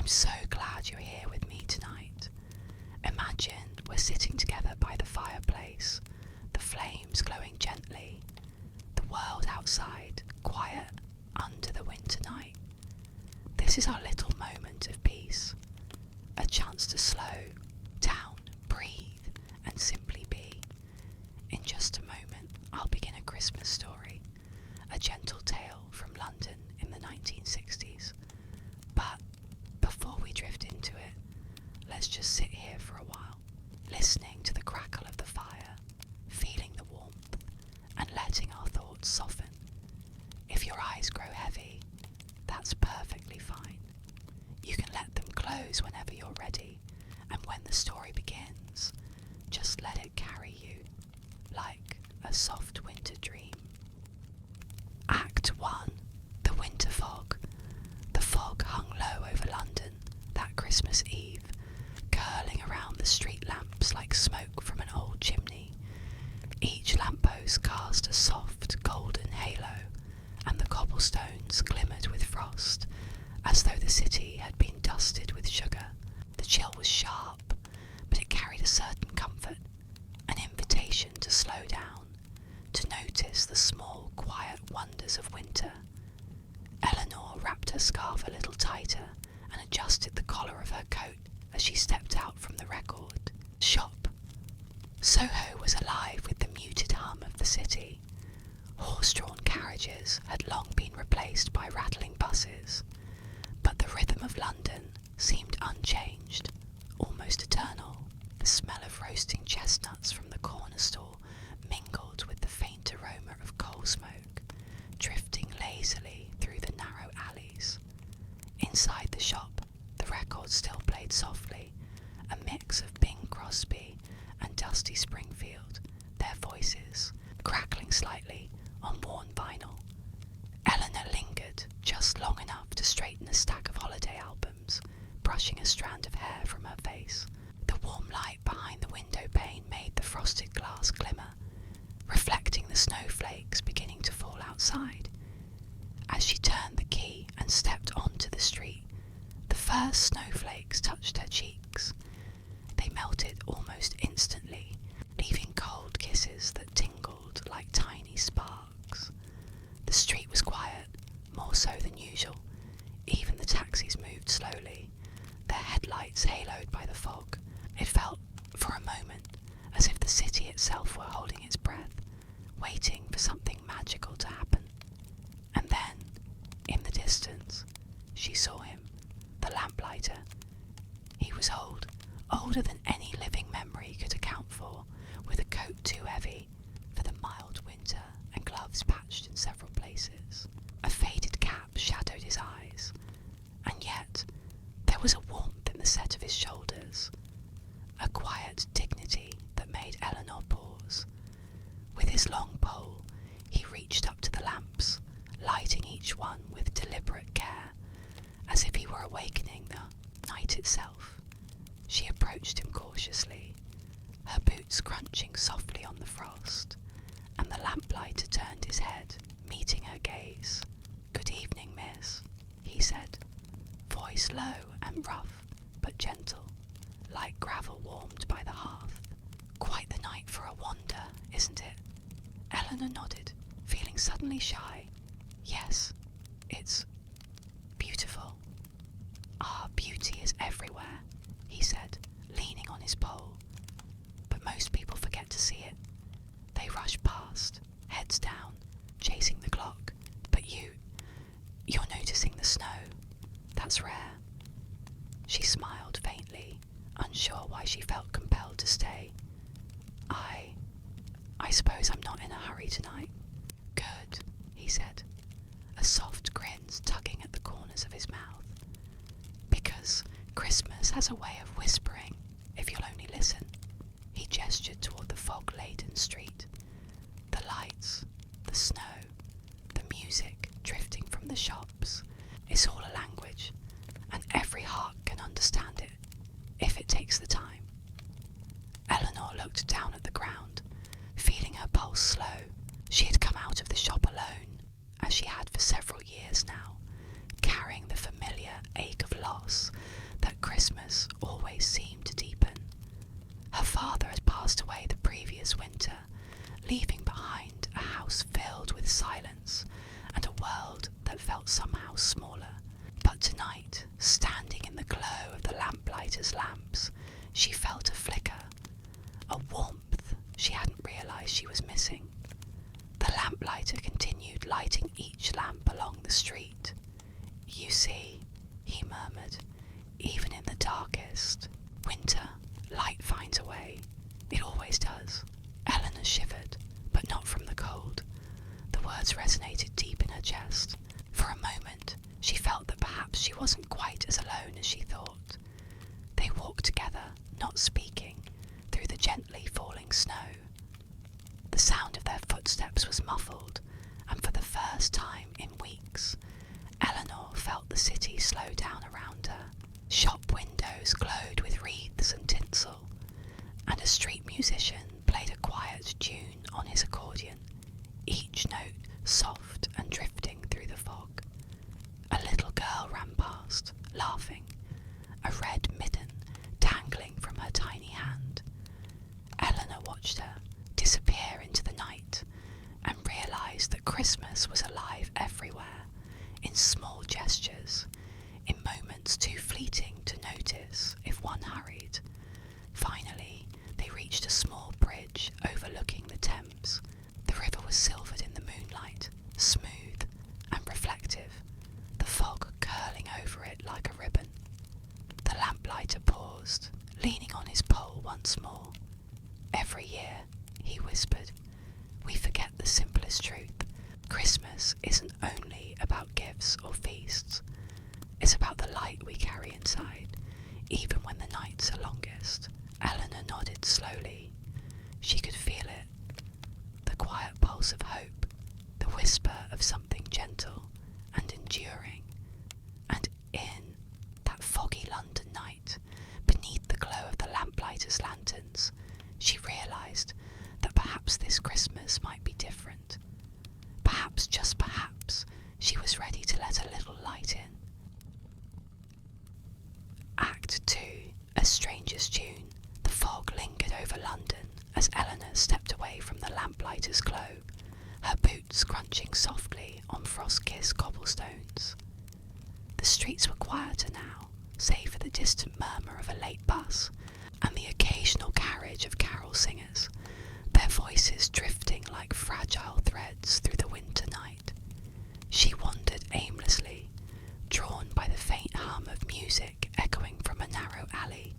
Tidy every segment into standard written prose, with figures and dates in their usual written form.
I'm so glad you're here with me tonight. Imagine we're sitting together by the fireplace, the flames glowing gently, the world outside quiet under the winter night. This is our little moment of peace, a chance to slow down, breathe, and simply be. In just a moment, I'll begin a Christmas story, a gentle tale from London in the 1960s. But before we drift into it, let's just sit here for a while, listening to the crackle of the fire, feeling the warmth, and letting our thoughts soften. If your eyes grow heavy, that's perfectly fine. You can let them close whenever you're ready, and when the story begins, just let it carry you like a soft winter dream. Act 1. The Winter Fog. The fog hung low over London that Christmas Eve, curling around the street lamps like smoke from an old chimney. Each lamppost cast a soft golden halo, and the cobblestones glimmered with frost, as though the city had been dusted with sugar. The chill was sharp, but it carried a certain comfort, an invitation to slow down, to notice the small, quiet wonders of winter. Eleanor wrapped her scarf a little tighter and adjusted the collar of her coat as she stepped out from the record shop. Soho was alive with the muted hum of the city. Horse-drawn carriages had long been replaced by rattling buses, but the rhythm of London seemed unchanged, almost eternal. The smell of roasting chestnuts from the corner store mingled with the faint aroma of coal smoke, drifting lazily through the narrow alleys. Inside the shop, the record still played softly, a mix of Bing Crosby and Dusty Springfield, their voices crackling slightly on worn vinyl. Eleanor lingered just long enough to straighten a stack of holiday albums, brushing a strand of hair from her face. The warm light behind the window pane made the frosted glass glimmer, reflecting the snowflakes beginning to fall outside. As she turned the key and stepped onto the street, the first snowflakes touched her cheeks. They melted almost instantly, leaving cold kisses that tingled like tiny sparks. The street was quiet, more so than usual. Even the taxis moved slowly, their headlights haloed by the fog. It felt, for a moment, as if the city itself were holding its breath, waiting for something magical to happen. And then, in the distance, she saw him, the lamplighter. He was old, older than any living memory could account for, with a coat too heavy for the mild winter and gloves patched in several places. A faded cap shadowed his eyes, and yet there was a warmth in the set of his shoulders, a quiet dignity that made Eleanor pause. With his long pole, he reached up to the lamps, lighting each one with deliberate care, as if he were awakening the night itself. She approached him cautiously, her boots crunching softly on the frost, and the lamplighter turned his head, meeting her gaze. "Good evening, miss," he said, voice low and rough, but gentle, like gravel warmed by the hearth. "Quite the night for a wander, isn't it?" Eleanor nodded, feeling suddenly shy. "Yes, it's beautiful." "Ah, beauty is everywhere," he said, leaning on his pole. "But most people forget to see it. They rush past, heads down, chasing the clock. But you're noticing the snow. That's rare." She smiled faintly, unsure why she felt compelled to stay. I suppose I'm not in a hurry tonight." "Good," he said, a soft grin tugging at the corners of his mouth. "Because Christmas has a way of whispering, if you'll only listen." He gestured toward the fog-laden street. The lights, the snow, the music drifting from the shops. It's all a language, and every heart can understand it, if it takes the time. Eleanor looked down at the ground, feeling her pulse slow. She had come out of the shop alone, as she had for several years now, carrying the familiar ache of loss miles smaller. But tonight, standing in the glow of the lamplighter's lamps, she felt a flicker, a warmth she hadn't realised she was missing. The lamplighter continued lighting each lamp along the street. "You see," he murmured, "even in the darkest winter, light finds a way. It always does." Eleanor shivered, but not from the cold. The words resonated deep in her chest. For a moment, she felt that perhaps she wasn't quite as alone as she thought. They walked together, not speaking, through the gently falling snow. The sound of their footsteps was muffled, and for the first time in weeks, Eleanor felt the city slow down around her. Shop windows glowed with wreaths and tinsel, and a street musician played a quiet tune on his accordion, each note soft and drifting through the fog. A little girl ran past, laughing, a red mitten dangling from her tiny hand. Eleanor watched her disappear into the night and realised that Christmas was alive everywhere, in small gestures, in moments too fleeting to notice if one hurried. Finally, they reached a small bridge overlooking the Thames. The river was silvered in the moonlight, smooth and reflective, the fog curling over it like a ribbon. The lamplighter paused, leaning on his pole once more. "Every year," he whispered, "we forget the simplest truth. Christmas isn't only about gifts or feasts. It's about the light we carry inside, even when the nights are longest." Eleanor nodded slowly. She could feel it, the quiet pulse of hope, the whisper of something gentle and enduring. And in that foggy London night, beneath the glow of the lamplighter's lanterns, she realised that perhaps this Christmas might be different. Perhaps, just perhaps, she was ready to let a little light in. Act 2. A Stranger's Tune. The fog lingered over London as Eleanor stepped away from the lamplighter's glow, her boots crunching softly on frost-kissed cobblestones. The streets were quieter now, save for the distant murmur of a late bus and the occasional carriage of carol singers, their voices drifting like fragile threads through the winter night. She wandered aimlessly, drawn by the faint hum of music echoing from a narrow alley.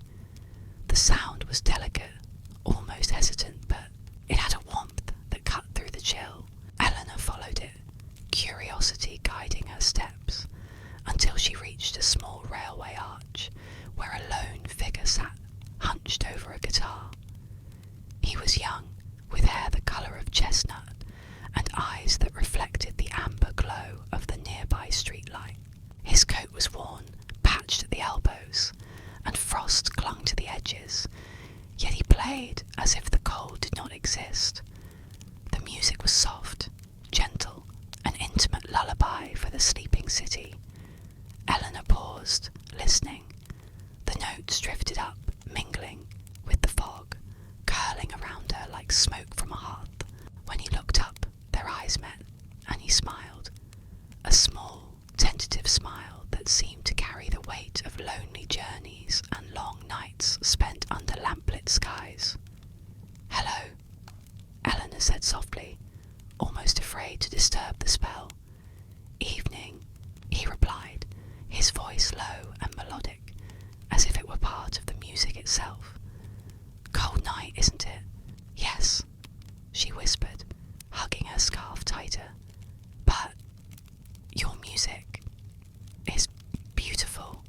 The sound was delicate, almost hesitant, but it had a warmth that cut through the chill. Eleanor followed it, curiosity guiding her steps, until she reached a small railway arch where a lone figure sat hunched over a guitar. He was young, with hair the colour of chestnut and eyes that reflected the amber glow of the nearby streetlight. His coat was worn, patched at the elbows, and frost clung to the edges, yet he played as if the cold did not exist. The music was soft, gentle, an intimate lullaby for the sleeping city. Eleanor paused, listening. The notes drifted up, mingling with the fog, curling around her like smoke from a hearth. When he looked up, their eyes met, and he smiled. A small, tentative smile that seemed to carry the weight of lonely journeys and long nights spent under lamplit skies. "Hello," Eleanor said softly, almost afraid to disturb the spell. "Evening," he replied, his voice low and melodic, as if it were part of the music itself. "Cold night, isn't it?" "Yes," she whispered, hugging her scarf tighter. "But your music is beautiful."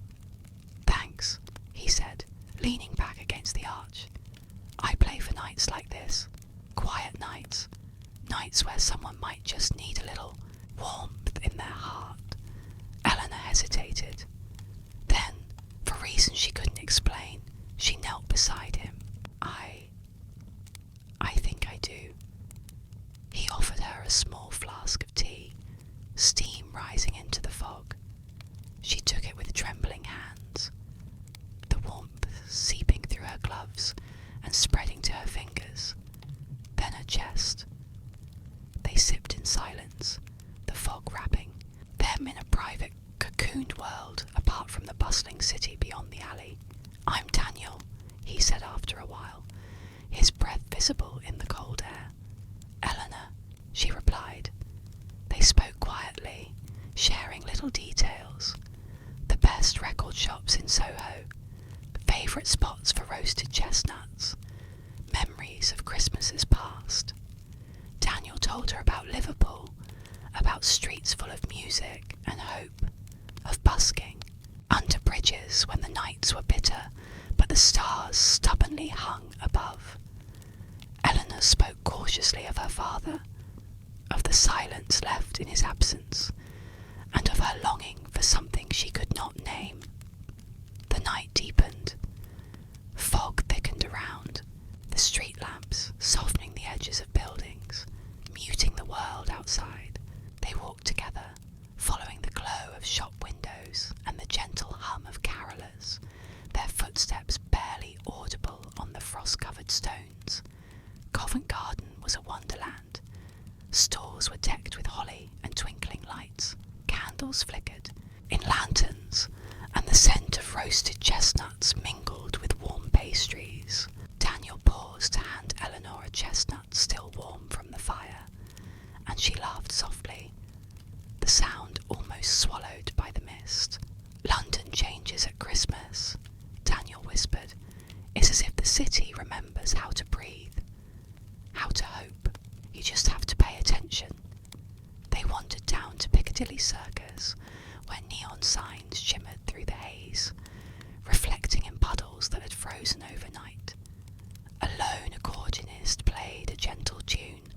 "Thanks," he said, leaning back against the arch. "I play for nights like this, quiet nights, nights where someone might just need a little warmth in their heart." Eleanor hesitated. Then, for reasons she couldn't explain, she knelt beside him. I think I do." He offered her a small flask of tea, steam rising into the fog. She took it with trembling hands, the warmth seeping through her gloves and spreading to her fingers, then her chest. They sipped in silence, the fog wrapping them in a private cocooned world apart from the bustling city beyond the alley. "I'm Daniel," he said after a while, his breath visible in the cold air. "Eleanor," she replied. They spoke quietly, sharing little details. The best record shops in Soho, favourite spots for roasted chestnuts, memories of Christmases past. Daniel told her about Liverpool, about streets full of music and hope, of busking, under bridges when the nights were bitter, but the stars stubbornly hung above. Eleanor spoke cautiously of her father, of the silence left in his absence, and of her longing for something she could not name. The night deepened. Fog thickened around, the street lamps softening the edges of buildings, muting the world outside. They walked together, following the glow of shop windows and the gentle hum of carolers, their footsteps barely audible on the frost-covered stones. Covent Garden was a wonderland. Stalls were decked with holly and twinkling lights. Candles flickered in lanterns, and the scent of roasted chestnuts mingled with warm pastries. Daniel paused to hand Eleanor a chestnut still warm from the fire, and she laughed softly, the sound almost swallowed by the mist. "London changes at Christmas," Daniel whispered. "It's as if the city remembers how to breathe, how to hope. You just have to pay attention." They wandered down to Piccadilly Circus, where neon signs shimmered through the haze, reflecting in puddles that had frozen overnight. A lone accordionist played a gentle tune,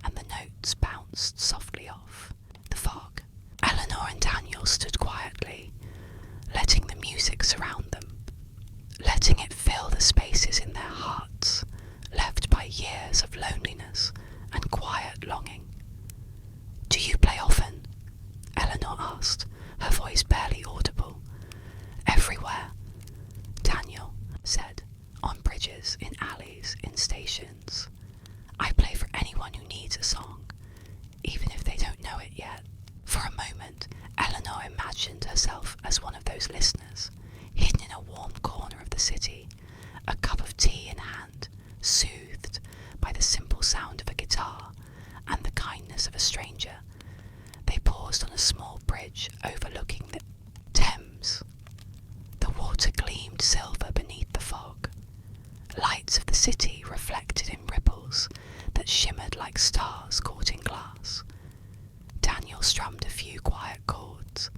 and the notes bounced softly off. The fog. Eleanor and Daniel stood quietly, letting the music surround them, letting it fill the spaces in their hearts, left by years of loneliness and quiet longing. "Do you play often?" Eleanor asked, her voice barely audible. "Everywhere," Daniel said, "on bridges, in alleys, in stations. I play for anyone who needs a song, even if they don't know it yet." For a moment, Eleanor imagined herself as one of those listeners, hidden in a warm corner of the city, a cup of tea in hand, soothed by the simple sound of a guitar and the kindness of a stranger. They paused on a small bridge overlooking the Thames. The water gleamed silver beneath the fog. Lights of the city reflected in ripples that shimmered like stars caught in glass. Daniel strummed a few quiet chords,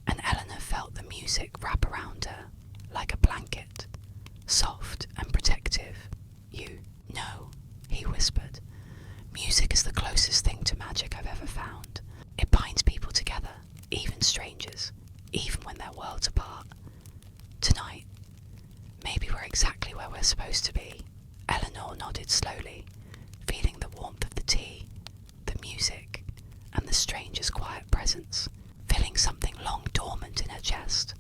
and Eleanor felt the music wrap around her like a blanket, soft and protective. "You know," he whispered, "music is the closest thing to magic I've ever found. It binds people together, even strangers, even when they're worlds apart. Tonight, maybe we're exactly where we're supposed to be." Eleanor nodded slowly, feeling the warmth of the tea, the music, and the stranger's quiet presence, feeling something long dormant in her chest.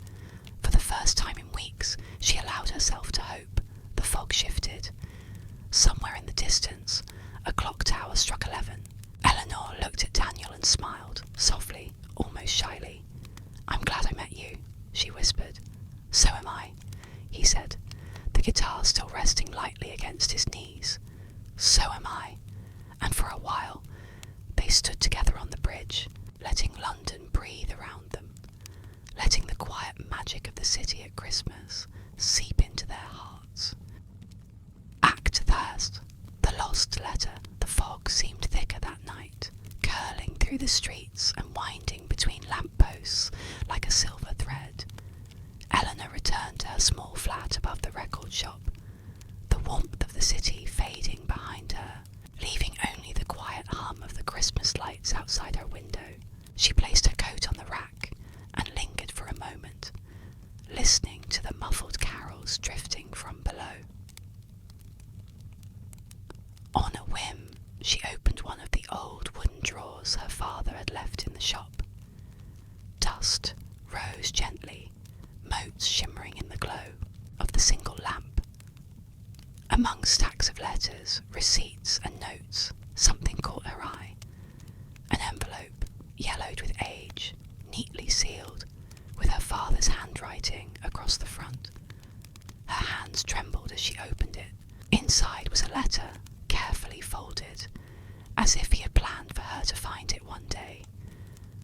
For the first time in weeks, she allowed herself to hope. The fog shifted. Somewhere in the distance, a clock tower struck 11. Eleanor looked at Daniel and smiled, softly, almost shyly. "I'm glad I met you," she whispered. "So am I," he said, the guitar still resting lightly against his knees. "So am I." And for a while, they stood together on the bridge, letting London breathe around them, letting the quiet magic of the city at Christmas seep into their hearts. Act Thirst. The lost letter. The fog seemed thicker that night, curling through the streets and winding between lampposts like a silver thread. Eleanor returned to her small flat above the record shop, the warmth of the city fading behind her, leaving only the quiet hum of the Christmas lights outside her window. She placed her coat on the rack and lingered for a moment, listening to the muffled carols drifting from below. On a whim, she opened one of the old wooden drawers her father had left in the shop. Dust rose gently, motes shimmering in the glow of the single lamp. Among stacks of letters, receipts and notes, something caught her eye. An envelope, yellowed with age, neatly sealed, father's handwriting across the front. Her hands trembled as she opened it. Inside was a letter, carefully folded, as if he had planned for her to find it one day.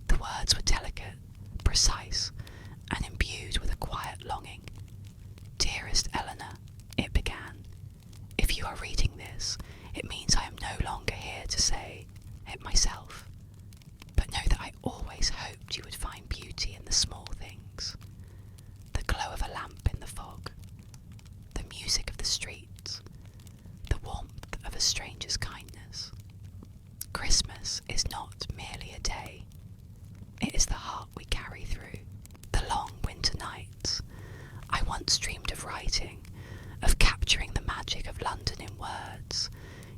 The words were delicate, precise, and imbued with a quiet longing. "Dearest Eleanor," it began, "if you are reading this, it means I am no longer here to say it myself. But know that I always hoped you would find beauty in the small things. The glow of a lamp in the fog, the music of the streets, the warmth of a stranger's kindness. Christmas is not merely a day. It is the heart we carry through the long winter nights. I once dreamed of writing, of capturing the magic of London in words,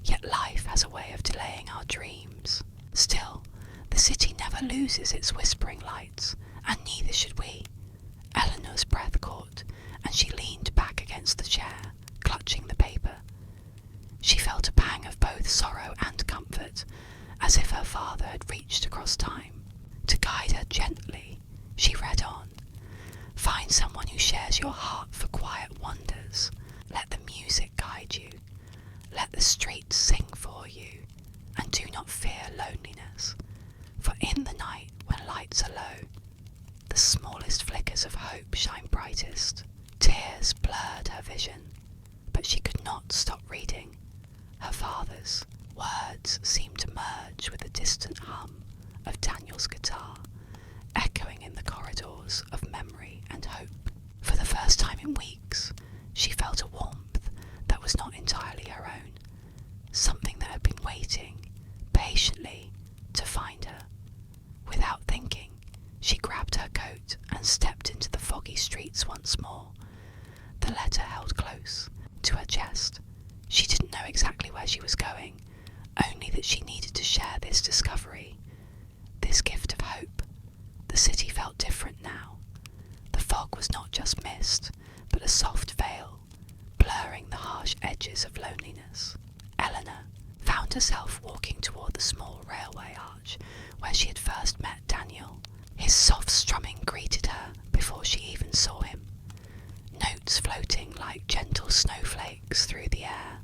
yet life has a way of delaying our dreams. Still, the city never loses its whispering lights, and neither should we." Eleanor's breath caught, and she leaned back against the chair, clutching the paper. She felt a pang of both sorrow and comfort, as if her father had reached across time. To guide her gently, she read on. "Find someone who shares your heart for quiet wonders. Let the music guide you. Let the streets sing for you, and do not fear loneliness. For in the night, when lights are low, the smallest flickers of hope shine brightest." Tears blurred her vision, but she could not stop reading. Her father's words seemed to merge with the distant hum of Daniel's guitar, echoing in the corridors of memory and hope. For the first time in weeks, she felt a warmth that was not entirely her own, something that had been waiting patiently to find her. Without thinking, she grabbed her coat and stepped into the foggy streets once more, the letter held close to her chest. She didn't know exactly where she was going, only that she needed to share this discovery, this gift of hope. The city felt different now. The fog was not just mist, but a soft veil, blurring the harsh edges of loneliness. Eleanor found herself walking toward the small railway arch where she had first met Daniel. His soft strumming greeted her before she even saw him, notes floating like gentle snowflakes through the air.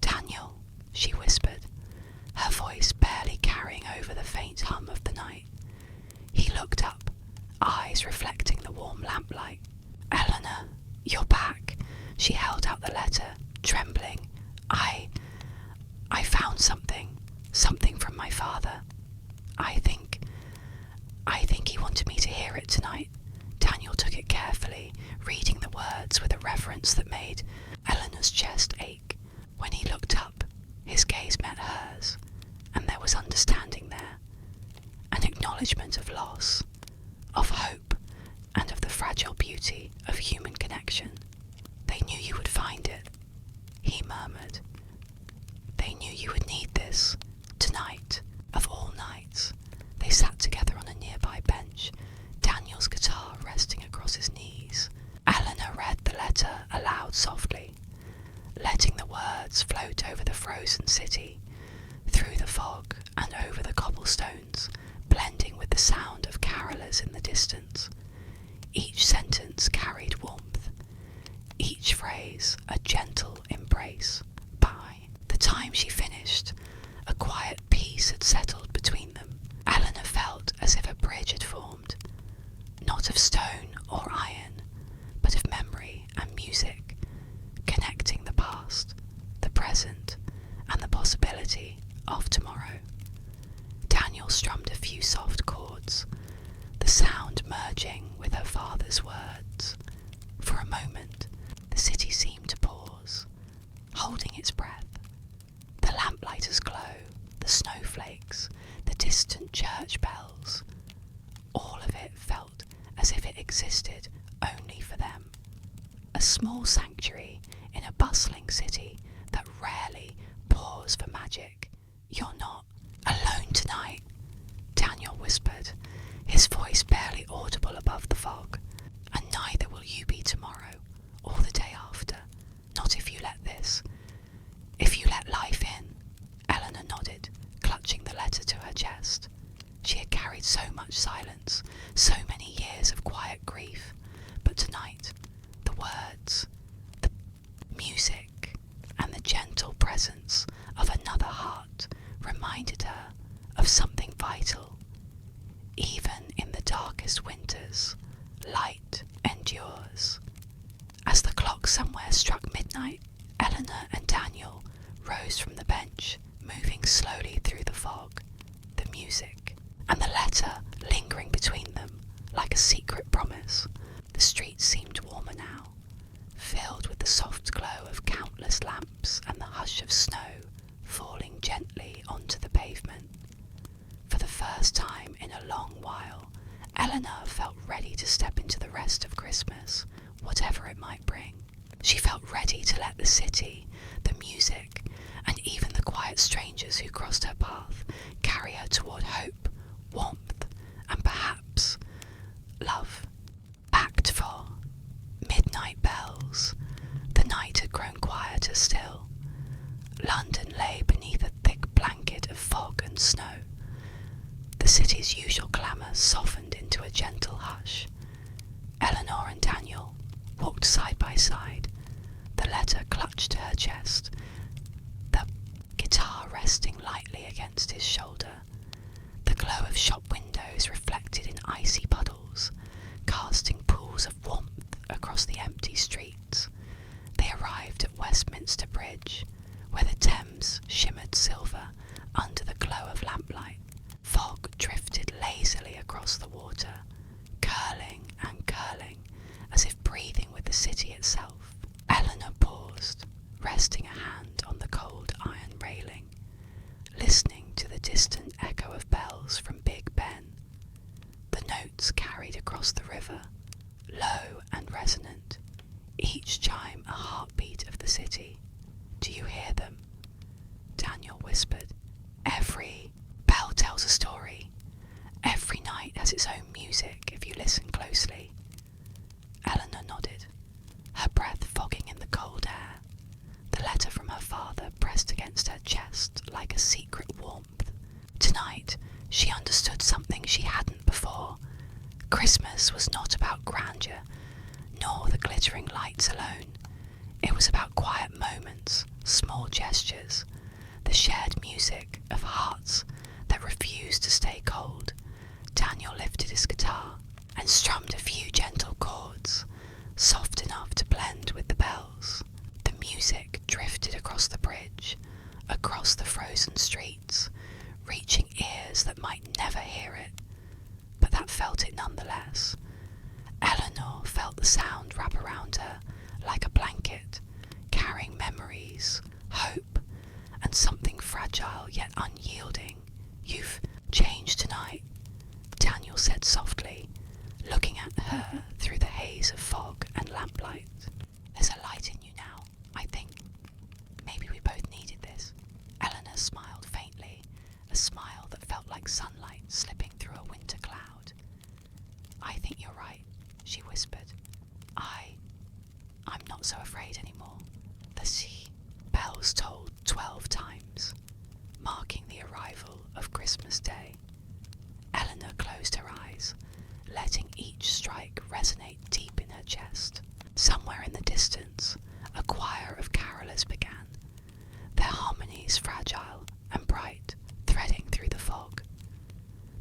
"Daniel," she whispered, her voice barely carrying over the faint hum of the night. He looked up, eyes reflecting the warm lamplight. "Eleanor, you're back." She held out the letter, trembling. I found something from my father. I think he wanted me to hear it tonight." Daniel took it carefully, reading the words with a reverence that made Eleanor's chest ache. When he looked up, his gaze met hers, and there was understanding there, an acknowledgement of loss, of hope, and of the fragile beauty of human connection. "They knew you would find it," he murmured. "They knew you would need this, tonight, of all nights." They sat together on a nearby bench, Daniel's guitar resting across his knees. Eleanor read the letter aloud softly, letting the words float over the frozen city, through the fog and over the cobblestones, blending with the sound of carolers in the distance. Each sentence carried warmth, each phrase a gentle embrace. By the time she finished, a quiet peace had settled between them. Eleanor felt as if a bridge had formed, not of stone or iron, but of memory and music, connecting the past, the present, and the possibility of tomorrow. Daniel strummed a few soft chords, the sound merging with her father's words. For a moment, the city seemed to pause, holding its breath. The lamplighters' glow, the snowflakes, the distant church bells, all of it felt as if it existed only for them. A small sanctuary in a bustling city that rarely paused for magic. "You're not alone tonight," Daniel whispered, his voice barely audible above the fog. "And neither will you be tomorrow, or the day after. Not if you let this. If you let life in." Eleanor nodded, clutching the letter to her chest. She had carried so much silence, so many years of quiet rose from the bench, moving slowly through the fog, the music, and the letter lingering between them like a secret promise. The streets seemed warmer now, filled with the soft glow of countless lamps and the hush of snow falling gently onto the pavement. For the first time in a long while, Eleanor felt ready to step into the rest of Christmas, whatever it might bring. She felt ready to let the city, the music, and even the quiet strangers who crossed her path carry her toward hope, warmth, and perhaps love. Act 4. Midnight bells. The night had grown quieter still. London lay beneath a thick blanket of fog and snow. The city's usual clamour softened into a gentle hush. Eleanor and Daniel walked side by side, the letter clutched to her chest, the guitar resting lightly against his shoulder. The glow of shop windows reflected in icy puddles, casting pools of warmth across the empty streets. They arrived at Westminster Bridge, where the Thames shimmered silver under the glow of lamplight. Fog drifted lazily across the water, curling and curling, as if breathing with the city itself. Eleanor paused, resting a hand on the cold iron railing, listening to the distant echo of bells from Big Ben. The notes carried across the river, low and resonant, each chime a heartbeat of the city. "Do you hear them?" Daniel whispered. "Every bell tells a story. Every night has its own music if you listen closely." Eleanor nodded, her breath fogging in the cold air. The letter from her father pressed against her chest like a secret warmth. Tonight, she understood something she hadn't before. Christmas was not about grandeur, nor the glittering lights alone. It was about quiet moments, small gestures, the shared music of hearts that refused to stay cold. Daniel lifted his guitar and strummed a few gentle chords, soft enough to blend with the bells. The music drifted across the bridge, across the frozen streets, reaching ears that might never hear it, but that felt it nonetheless. Eleanor felt the sound wrap around her like a blanket, carrying memories, hope, and something fragile yet unyielding. "You've changed tonight," Daniel said softly, looking at her through the haze of fog and lamplight. "There's a light in you now, I think. Maybe we both needed this." Eleanor smiled faintly, a smile that felt like sunlight slipping through a winter cloud. "I think you're right," she whispered. I'm not so afraid anymore." The sea bells tolled 12 times, marking the arrival of Christmas Day. Eleanor closed her eyes, letting each strike resonate deep in her chest. Somewhere in the distance, a choir of carolers began, their harmonies fragile and bright, threading through the fog.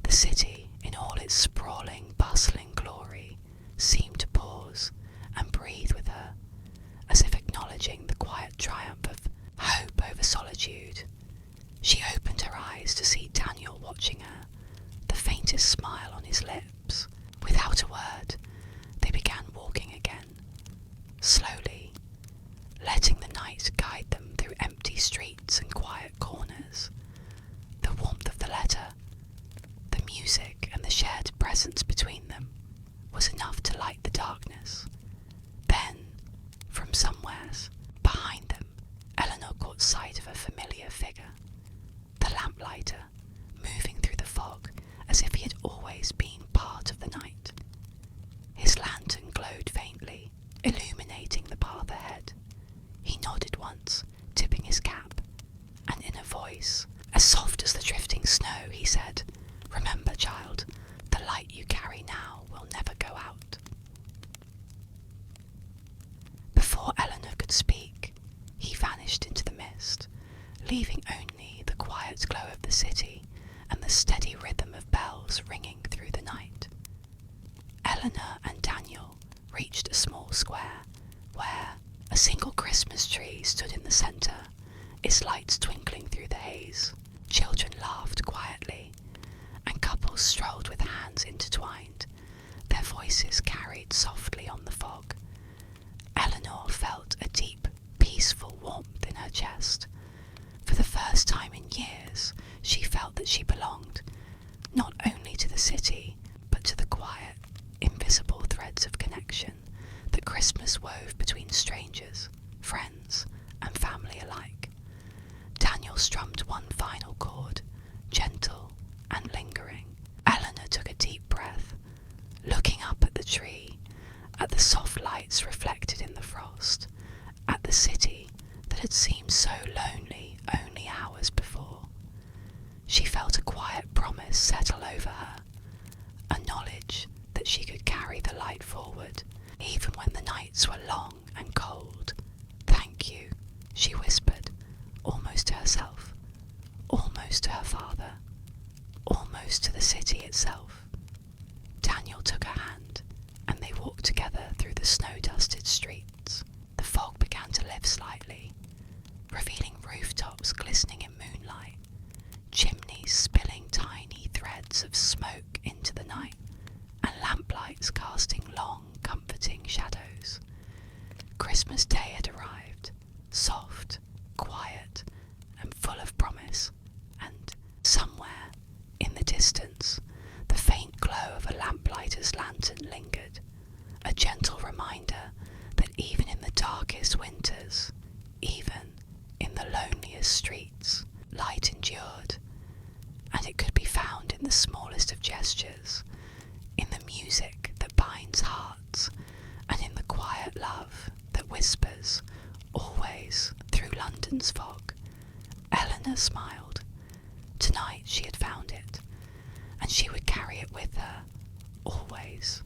The city, in all its sprawling, bustling glory, seemed to pause and breathe with her, as if acknowledging the quiet triumph of hope over solitude. She opened her eyes to see Daniel watching her, the faintest smile on his lips. Without a word, they began walking again, slowly, letting the night guide them through empty streets and quiet corners. The warmth of the letter, the music, and the shared presence between them was enough to light the darkness. Then, from somewheres behind them, Eleanor caught sight of a familiar figure, the lamplighter, moving through the fog as if he had always been part of the night. His lantern glowed faintly, illuminating the path ahead. He nodded once, tipping his cap, and in a voice as soft as the drifting snow, he said, "Remember, child, the light you carry now will never go out." Before Eleanor could speak, he vanished into the mist, leaving only the quiet glow of the city and the steady rhythm of bells ringing through the night. Eleanor and Daniel reached a small square where a single Christmas tree stood in the centre, its lights twinkling through the haze. Children laughed quietly, and couples strolled with hands intertwined, their voices carried softly on the fog. Eleanor felt a deep, peaceful warmth in her chest. For the first time in years, she felt that she belonged, not only to the city, but to the quiet, invisible threads of connection that Christmas wove between strangers, friends, and family alike. Daniel strummed one final chord, gentle and lingering. Eleanor took a deep breath, looking up at the tree, at the soft lights reflected in the frost, at the city that had seemed so lonely only hours before. She felt a quiet promise settle over her, a knowledge that she could carry the light forward, even when the nights were long and cold. "Thank you," she whispered, almost to herself, almost to her father, almost to the city itself. Daniel took her hand, and they walked together through the snow-dusted streets. The fog began to lift slightly, revealing rooftops glistening in moonlight, chimneys spilling tiny threads of smoke into the night, and lamplights casting long, comforting shadows. Christmas Day had arrived, soft, quiet, and full of promise, and somewhere in the distance, the faint glow of a lamplighter's lantern lingered, a gentle reminder that even in the darkest winters, even in the loneliest streets, light endured, and it could be found in the smallest of gestures, in the music that binds hearts, and in the quiet love that whispers always through London's fog. Eleanor smiled. Tonight she had found it, and she would carry it with her, always.